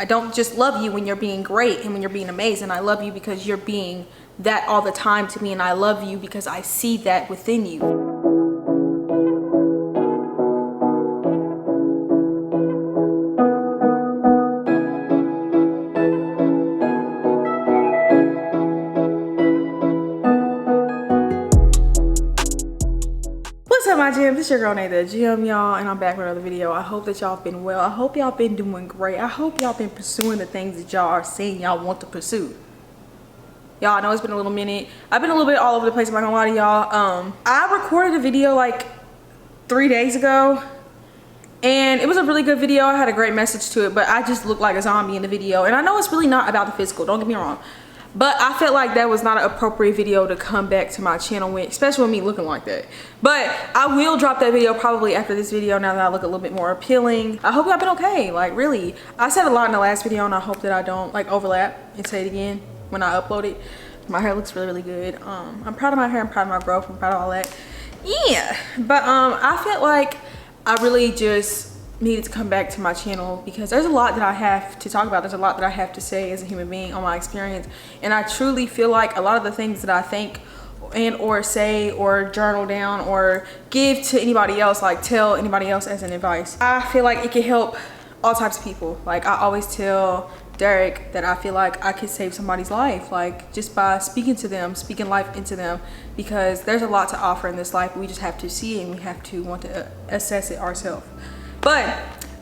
I don't just love you when you're being great and when you're being amazing. I love you because you're being that all the time to me, and I love you because I see that within you. What's up, my Gemz? It's your girl Nate the Gym, y'all, and I'm back with another video. I hope that y'all been well. I hope y'all been doing great. I hope y'all been pursuing the things that y'all are saying y'all want to pursue. Y'all, I know it's been a little minute. I've been a little bit all over the place, I'm not gonna lie to y'all. I recorded a video like 3 days ago, and it was a really good video. I had a great message to it, but I just looked like a zombie in the video. And I know it's really not about the physical, don't get me wrong, but I felt like that was not an appropriate video to come back to my channel with, especially with me looking like that. But I will drop that video probably after this video, now that I look a little bit more appealing. I hope y'all been okay. Like, really, I said a lot in the last video, and I hope that I don't like overlap and say it again when I upload it. My hair looks really, really good. I'm proud of my hair, I'm proud of my growth, I'm proud of all that. Yeah, but I felt like I really just needed to come back to my channel because there's a lot that I have to talk about. There's a lot that I have to say as a human being on my experience, and I truly feel like a lot of the things that I think and or say or journal down or give to anybody else, like tell anybody else as an advice, I feel like it can help all types of people. Like, I always tell Derek that I feel like I could save somebody's life, like just by speaking to them, speaking life into them, because there's a lot to offer in this life. We just have to see it, and we have to want to assess it ourselves. But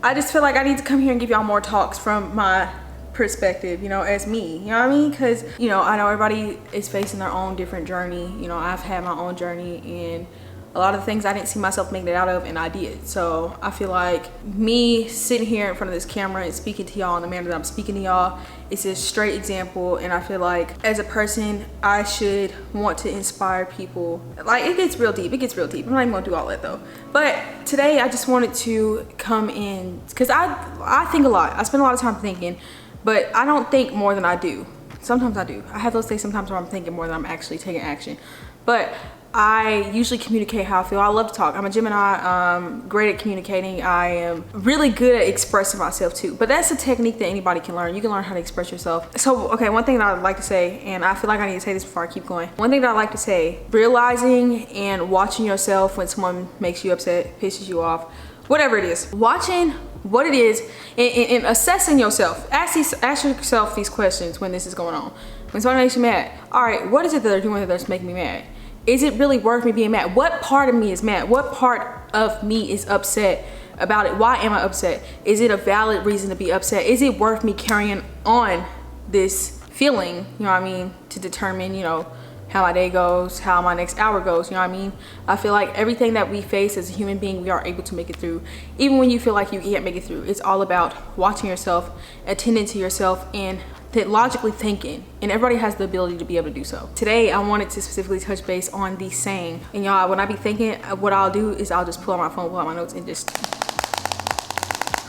I just feel like I need to come here and give y'all more talks from my perspective, you know, as me, you know what I mean? Because, you know, I know everybody is facing their own different journey. You know, I've had my own journey, and a lot of the things I didn't see myself making it out of, and I did. So I feel like me sitting here in front of this camera and speaking to y'all in the manner that I'm speaking to y'all, it's a straight example. And I feel like as a person, I should want to inspire people. Like, it gets real deep, it gets real deep. I'm not even gonna do all that though. But today I just wanted to come in because I think a lot. I spend a lot of time thinking, but I don't think more than I do. Sometimes I do. I have those days sometimes where I'm thinking more than I'm actually taking action. But I usually communicate how I feel. I love to talk. I'm a Gemini. I'm great at communicating. I am really good at expressing myself too. But that's a technique that anybody can learn. You can learn how to express yourself. So, okay, one thing that I'd like to say, and I feel like I need to say this before I keep going. One thing that I'd like to say, realizing and watching yourself when someone makes you upset, pisses you off, whatever it is. Watching what it is and assessing yourself. Ask yourself these questions when this is going on. When someone makes you mad, all right, what is it that they're doing that's making me mad? Is it really worth me being mad? What part of me is mad? What part of me is upset about it? Why am I upset? Is it a valid reason to be upset? Is it worth me carrying on this feeling, you know what I mean, to determine, you know, how my day goes, how my next hour goes, you know what I mean? I feel like everything that we face as a human being, we are able to make it through. Even when you feel like you can't make it through, it's all about watching yourself, attending to yourself, and logically thinking, and everybody has the ability to be able to do so. Today I wanted to specifically touch base on the saying, and y'all, when I be thinking, what I'll do is I'll just pull out my phone, pull out my notes, and just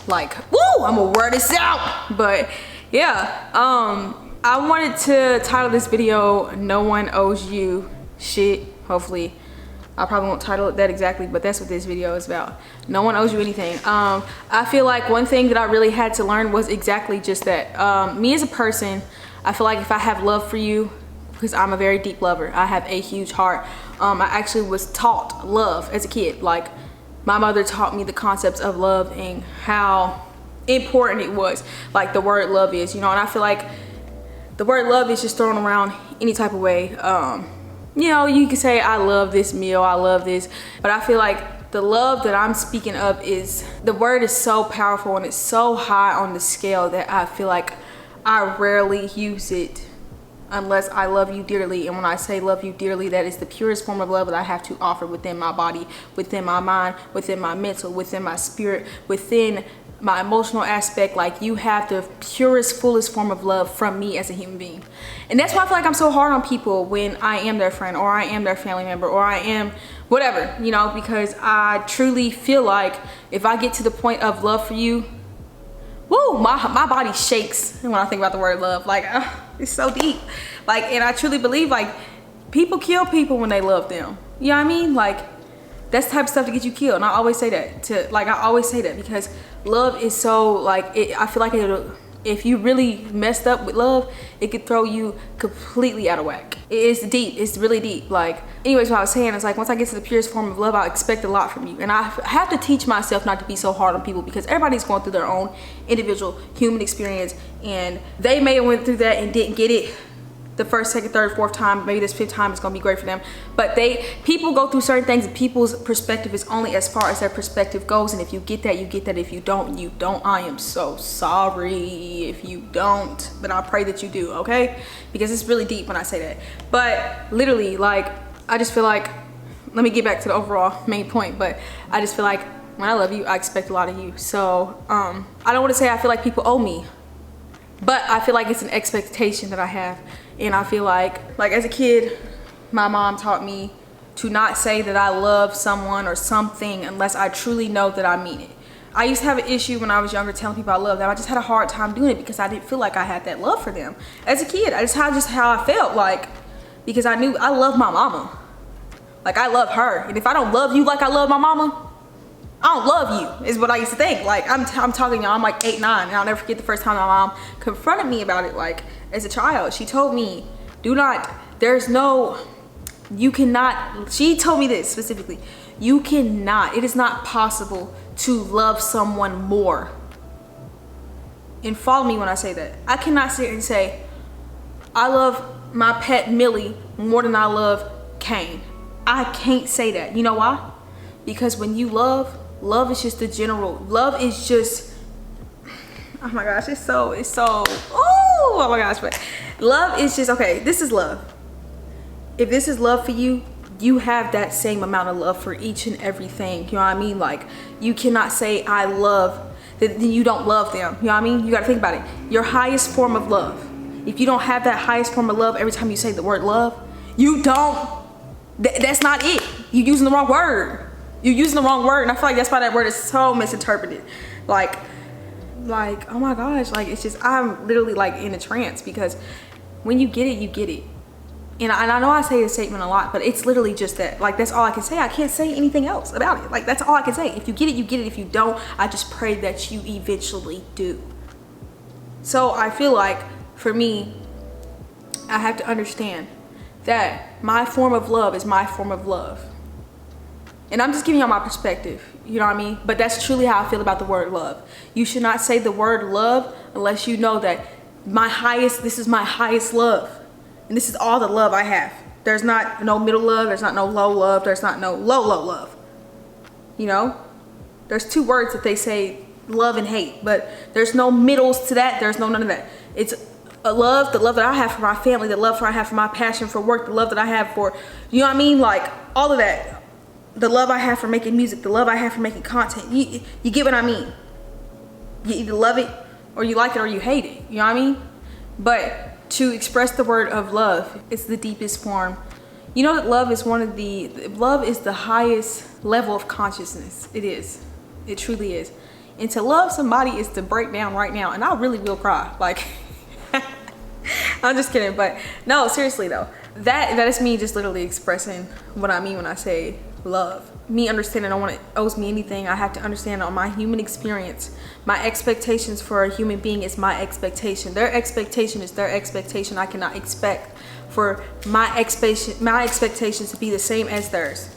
like, woo, I'm gonna word this out. But yeah, I wanted to title this video "No One Owes You Shit." Hopefully I probably won't title it that exactly, but that's what this video is about. No one owes you anything. I feel like one thing that I really had to learn was exactly just that. Me as a person, I feel like if I have love for you, because I'm a very deep lover, I have a huge heart. I actually was taught love as a kid. Like, my mother taught me the concepts of love and how important it was. Like, the word love is, you know, and I feel like the word love is just thrown around any type of way. You know, you can say, I love this meal, I love this, but I feel like the love that I'm speaking of is, the word is so powerful and it's so high on the scale that I feel like I rarely use it unless I love you dearly. And when I say love you dearly, that is the purest form of love that I have to offer within my body, within my mind, within my mental, within my spirit, within my emotional aspect. Like, you have the purest, fullest form of love from me as a human being. And that's why I feel like I'm so hard on people when I am their friend, or I am their family member, or I am whatever, you know, because I truly feel like if I get to the point of love for you, woo, my body shakes when I think about the word love. Like, it's so deep. Like, and I truly believe, like, people kill people when they love them. You know what I mean? Like, that's the type of stuff to get you killed. And I always say that I always say that because love is so, like, I feel like If you really messed up with love, it could throw you completely out of whack. It's deep, it's really deep. Like, anyways, what I was saying is like, once I get to the purest form of love, I expect a lot from you. And I have to teach myself not to be so hard on people, because everybody's going through their own individual human experience, and they may have went through that and didn't get it the first, second, third, fourth time. Maybe this fifth time is gonna be great for them. But people go through certain things, and people's perspective is only as far as their perspective goes. And if you get that, you get that. If you don't, you don't. I am so sorry if you don't, but I pray that you do, okay? Because it's really deep when I say that. But literally, like, I just feel like, let me get back to the overall main point, but I just feel like when I love you, I expect a lot of you. So I don't want to say I feel like people owe me, but I feel like it's an expectation that I have. And I feel like as a kid, my mom taught me to not say that I love someone or something unless I truly know that I mean it. I used to have an issue when I was younger telling people I love them. I just had a hard time doing it because I didn't feel like I had that love for them. As a kid, just how I felt, like, because I knew I love my mama. Like, I love her. And if I don't love you like I love my mama, I don't love you, is what I used to think. Like, I'm talking, y'all, I'm like 8, 9, and I'll never forget the first time my mom confronted me about it. Like, as a child, she told me, she told me this specifically, it is not possible to love someone more. And follow me when I say that. I cannot sit and say, I love my pet Millie more than I love Kane. I can't say that. You know why? Because when you love is just the general. Love is just, oh my gosh, it's so, oh my gosh, but love is just, okay, this is love. If this is love for you, you have that same amount of love for each and everything. You know what I mean? Like, you cannot say I love, then you don't love them. You know what I mean? You gotta think about it. Your highest form of love. If you don't have that highest form of love every time you say the word love, you don't, that's not it. You're using the wrong word. You're using the wrong word, and I feel like that's why that word is so misinterpreted. Like, oh my gosh, like, it's just, I'm literally like in a trance, because when you get it, you get it. And I know I say this statement a lot, but it's literally just that. Like, that's all I can say. I can't say anything else about it. Like, that's all I can say. If you get it, you get it. If you don't, I just pray that you eventually do. So I feel like, for me, I have to understand that my form of love is my form of love. And I'm just giving y'all my perspective, you know what I mean? But that's truly how I feel about the word love. You should not say the word love unless you know that this is my highest love. And this is all the love I have. There's not no middle love, there's not no low love, there's not no low love. You know? There's 2 words that they say, love and hate, but there's no middles to that, there's no none of that. It's a love, the love that I have for my family, the love I have for my passion for work, the love that I have for, you know what I mean? Like, all of that. The love I have for making music, the love I have for making content. You get what I mean? You either love it or you like it or you hate it. You know what I mean? But to express the word of love, it's the deepest form. You know that love is love is the highest level of consciousness. It is. It truly is. And to love somebody is to break down right now. And I really will cry. Like, I'm just kidding. But no, seriously though. That is me just literally expressing what I mean when I say love. Me understanding no one owes me anything. I have to understand on my human experience. My expectations for a human being is my expectation. Their expectation is their expectation. I cannot expect for my expectations to be the same as theirs.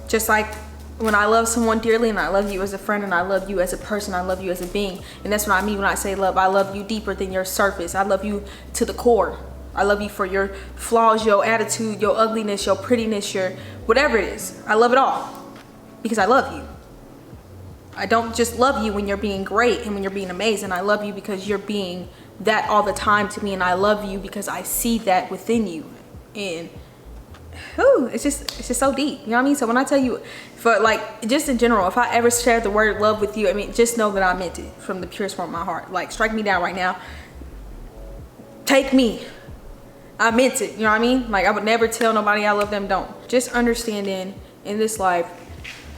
Just like when I love someone dearly, and I love you as a friend, and I love you as a person, I love you as a being. And that's what I mean when I say love. I love you deeper than your surface. I love you to the core. I love you for your flaws, your attitude, your ugliness, your prettiness, your whatever it is. I love it all because I love you. I don't just love you when you're being great and when you're being amazing. I love you because you're being that all the time to me, and I love you because I see that within you. And whew, it's just so deep. You know what I mean? So when I tell you, for like, just in general, if I ever share the word love with you, I mean, just know that I meant it from the purest form of my heart. Like, strike me down right now. Take me. I meant it, you know what I mean? Like, I would never tell nobody I love them, don't. Just understanding in this life,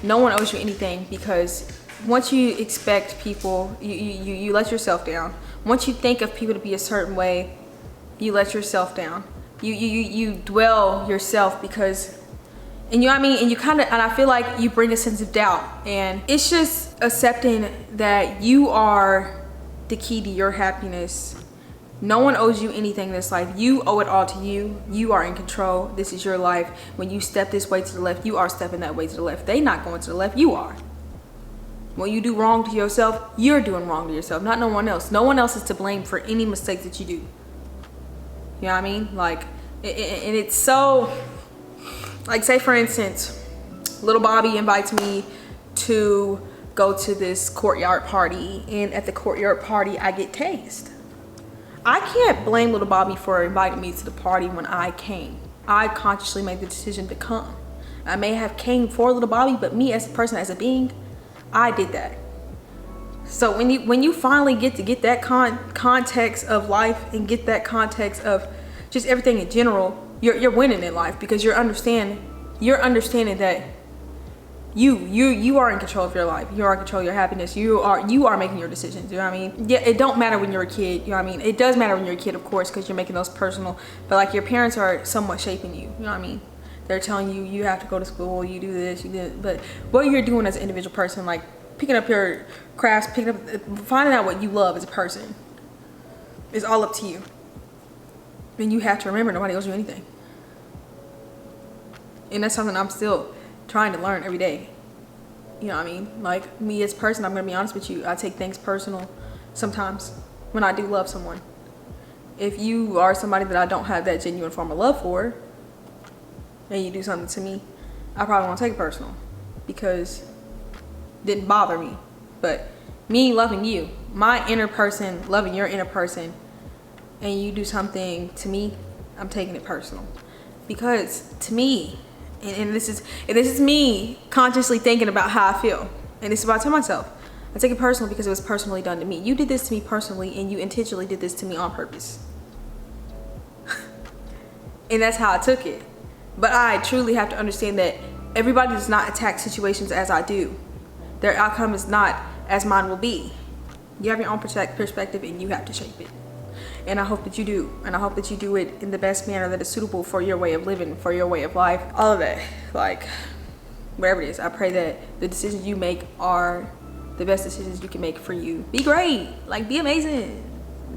no one owes you anything, because once you expect people, you let yourself down. Once you think of people to be a certain way, you let yourself down. You dwell yourself because, and you know what I mean? And you kind of, and I feel like you bring a sense of doubt, and it's just accepting that you are the key to your happiness. No one owes you anything in this life. You owe it all to you. You are in control. This is your life. When you step this way to the left, you are stepping that way to the left. They not going to the left, you are. When you do wrong to yourself, you're doing wrong to yourself, not no one else. No one else is to blame for any mistakes that you do. You know what I mean? Like, and it's so, like, say for instance, little Bobby invites me to go to this courtyard party, and at the courtyard party, I get tased. I can't blame little Bobby for inviting me to the party when I came. I consciously made the decision to come. I may have came for little Bobby, but me as a person, as a being, I did that. So when you finally get to get that context of life and get that context of just everything in general, you're winning in life, because you're understanding that you are in control of your life. You are in control of your happiness. You are making your decisions. You know what I mean? Yeah, it don't matter when you're a kid. You know what I mean? It does matter when you're a kid, of course, because you're making those personal. But like, your parents are somewhat shaping you. You know what I mean? They're telling you, you have to go to school, you do this, you do it. But what you're doing as an individual person, like picking up your crafts, finding out what you love as a person, is all up to you. And you have to remember, nobody owes you anything. And that's something I'm still trying to learn every day. You know what I mean? Like, me as a person, I'm gonna be honest with you, I take things personal sometimes when I do love someone. If you are somebody that I don't have that genuine form of love for, and you do something to me, I probably won't take it personal, because it didn't bother me. But me loving you, my inner person loving your inner person, and you do something to me, I'm taking it personal. Because to me, and this is me consciously thinking about how I feel, and this is what I tell myself, I take it personal because it was personally done to me. You did this to me personally, and you intentionally did this to me on purpose. And that's how I took it. But I truly have to understand that everybody does not attack situations as I do. Their outcome is not as mine will be. You have your own perspective, and you have to shape it. And I hope that you do. And I hope that you do it in the best manner that is suitable for your way of living, for your way of life, all of that. Like, whatever it is, I pray that the decisions you make are the best decisions you can make for you. Be great. Like, be amazing.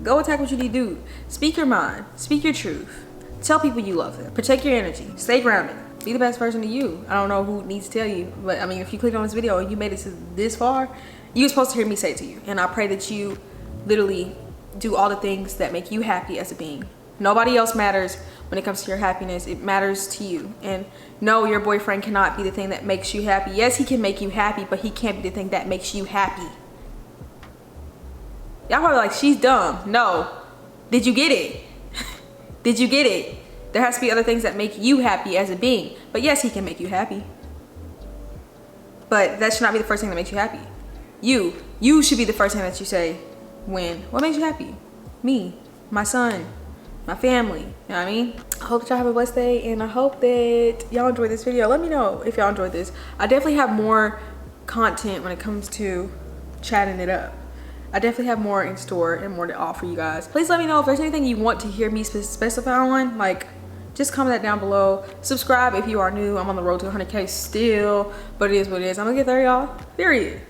Go attack what you need to do. Speak your mind. Speak your truth. Tell people you love them. Protect your energy. Stay grounded. Be the best version of you. I don't know who needs to tell you, but I mean, if you clicked on this video and you made it to this far, you're supposed to hear me say it to you. And I pray that you literally do all the things that make you happy as a being. Nobody else matters when it comes to your happiness. It matters to you. And no, your boyfriend cannot be the thing that makes you happy. Yes, he can make you happy, but he can't be the thing that makes you happy. Y'all probably like, she's dumb. No. Did you get it? Did you get it? There has to be other things that make you happy as a being. But yes, he can make you happy. But that should not be the first thing that makes you happy. You should be the first thing that you say when, what makes you happy? Me, my son, my family. You know what I mean? I hope that y'all have a blessed day, and I hope that y'all enjoyed this video. Let me know if y'all enjoyed this. I definitely have more content when it comes to chatting it up. I definitely have more in store and more to offer you guys. Please let me know if there's anything you want to hear me specify on. Like, just comment that down below. Subscribe if you are new. I'm on the road to 100K still, but it is what it is. I'm gonna get there, y'all. Period.